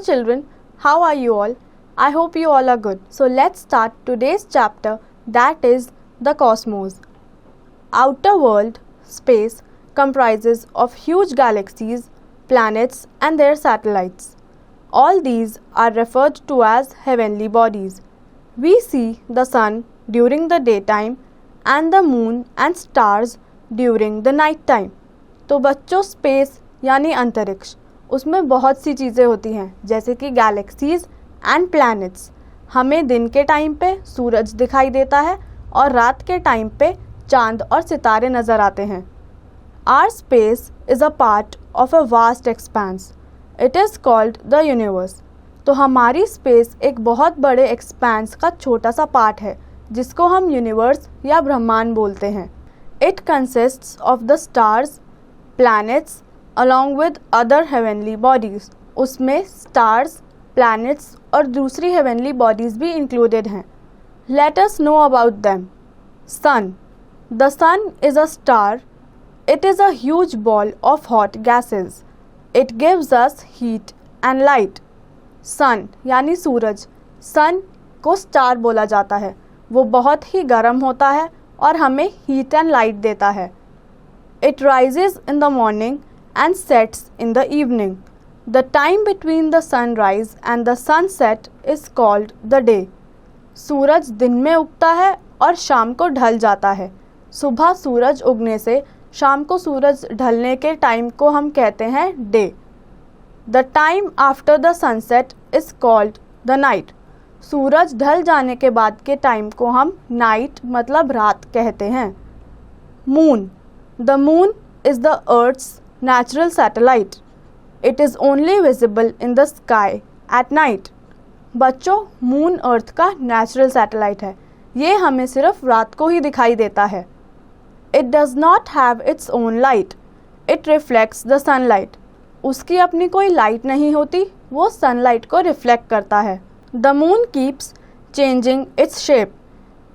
children, how are you all? I hope you all are good. So let's start today's chapter, that is the cosmos. Outer world, space, comprises of huge galaxies, planets and their satellites. All these are referred to as heavenly bodies. We see the sun during the daytime and the moon and stars during the night time. तो बच्चों, space यानी अंतरिक्ष, उसमें बहुत सी चीज़ें होती हैं जैसे कि गैलेक्सीज एंड प्लैनेट्स. हमें दिन के टाइम पे सूरज दिखाई देता है और रात के टाइम पे चांद और सितारे नज़र आते हैं. Our space is a part of a vast expanse. It is called the universe. तो हमारी स्पेस एक बहुत बड़े एक्सपेंस का छोटा सा पार्ट है जिसको हम यूनिवर्स या ब्रह्मांड बोलते हैं. It consists of the stars, planets along with other heavenly bodies. उसमें स्टार्स, प्लैनेट्स और दूसरी हेवनली बॉडीज़ भी इंक्लूडेड हैं. Let us know about them. Sun. The sun is a star. It is a huge ball of hot gases. It gives us heat and light. Sun यानी सूरज. सन को star बोला जाता है. वो बहुत ही गर्म होता है और हमें हीट एंड लाइट देता है. It rises in the morning and sets in the evening. The time between the sunrise and the sunset is called the day. सूरज दिन में उगता है और शाम को ढल जाता है. सुबह सूरज उगने से शाम को सूरज ढलने के टाइम को हम कहते हैं day. The time after the sunset is called the night. सूरज ढल जाने के बाद के टाइम को हम नाइट मतलब रात कहते हैं. Moon. The moon is the earth's natural satellite. It is only visible in the sky at night. बच्चों, मून अर्थ का नेचुरल सैटेलाइट है. ये हमें सिर्फ रात को ही दिखाई देता है. It does not have its own light. It reflects the sunlight. उसकी अपनी कोई लाइट नहीं होती, वो सनलाइट को रिफ्लेक्ट करता है. The moon keeps changing its shape.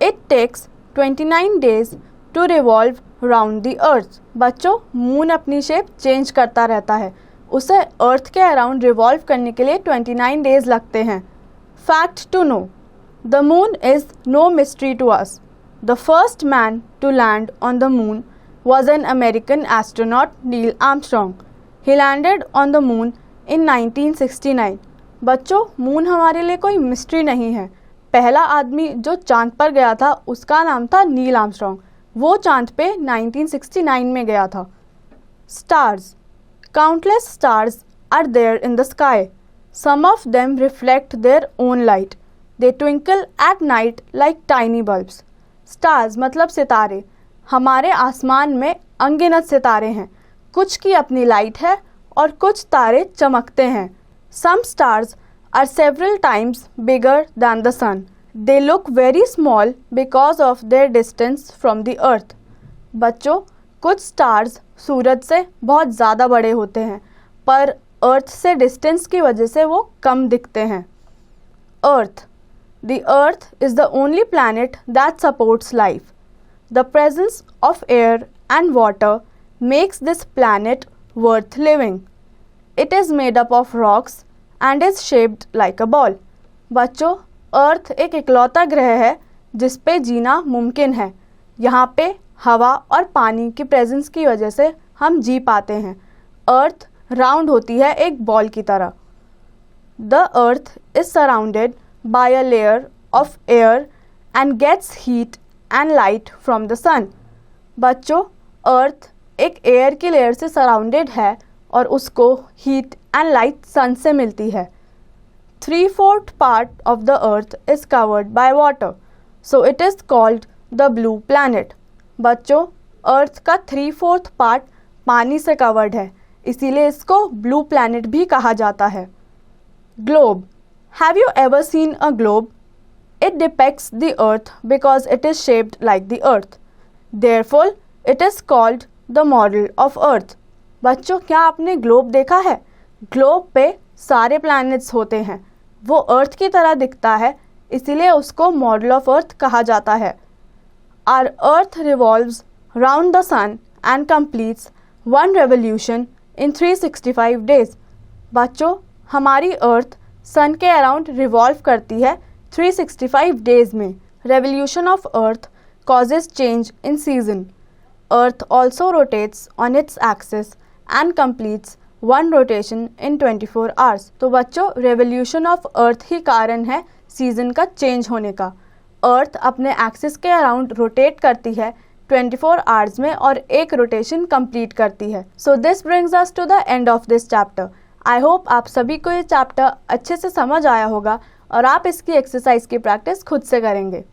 It takes 29 days to revolve round दी अर्थ. बच्चों, मून अपनी शेप चेंज करता रहता है. उसे अर्थ के अराउंड रिवॉल्व करने के लिए 29 डेज लगते हैं. Fact to know. The moon is no mystery to us. The first man to land on the moon was an American astronaut Neil Armstrong. He landed on the moon in 1969. बच्चों, moon हमारे लिए कोई mystery नहीं है. पहला आदमी जो चांद पर गया था उसका नाम था नील आर्मस्ट्रॉन्ग. वो चांद पे 1969 में गया था. Stars. Countless stars are there in the sky. Some of them reflect their own light. They twinkle at night like tiny bulbs. Stars मतलब सितारे. हमारे आसमान में अनगिनत सितारे हैं. कुछ की अपनी लाइट है और कुछ तारे चमकते हैं. Some stars are several times bigger than the sun. They look very small because of their distance from the earth. बच्चों, कुछ स्टार्स सूरज से बहुत ज़्यादा बड़े होते हैं पर अर्थ से डिस्टेंस की वजह से वो कम दिखते हैं. अर्थ. The earth is the only planet that supports life. The presence of air and water makes this planet worth living. It is made up of rocks and is shaped like a ball. बच्चों, earth एक इकलौता ग्रह है जिस पे जीना मुमकिन है. यहाँ पे हवा और पानी की प्रेजेंस की वजह से हम जी पाते हैं. अर्थ राउंड होती है एक बॉल की तरह. The earth is surrounded by a layer of air and gets heat and light from the sun. बच्चों, अर्थ एक एयर की लेयर से सराउंडेड है और उसको हीट एंड लाइट सन से मिलती है. 3/4 part of the earth is covered by water, so it is called the blue planet. बच्चों, अर्थ का 3/4 पार्ट पानी से कवर्ड है, इसीलिए इसको ब्लू प्लैनेट भी कहा जाता है. Globe. Have you ever seen a globe? It depicts the earth because it is shaped like the earth. Therefore, it is called the model of earth. बच्चों, क्या आपने ग्लोब देखा है? ग्लोब पे सारे प्लैनेट्स होते हैं. वो अर्थ की तरह दिखता है, इसीलिए उसको मॉडल ऑफ अर्थ कहा जाता है. Our earth revolves round the sun and completes one revolution in 365 days. बच्चों, हमारी अर्थ सन के अराउंड रिवॉल्व करती है 365 डेज में। Revolution of earth causes change in season. Earth also rotates on its axis and completes one rotation in 24 hours. तो बच्चों, revolution of earth ही कारण है सीजन का चेंज होने का। अर्थ अपने एक्सिस के अराउंड रोटेट करती है 24 आवर्स में और एक रोटेशन कंप्लीट करती है। So this brings us to the end of this chapter. I hope आप सभी को ये चैप्टर अच्छे से समझ आया होगा और आप इसकी एक्सरसाइज की प्रैक्टिस खुद से करेंगे।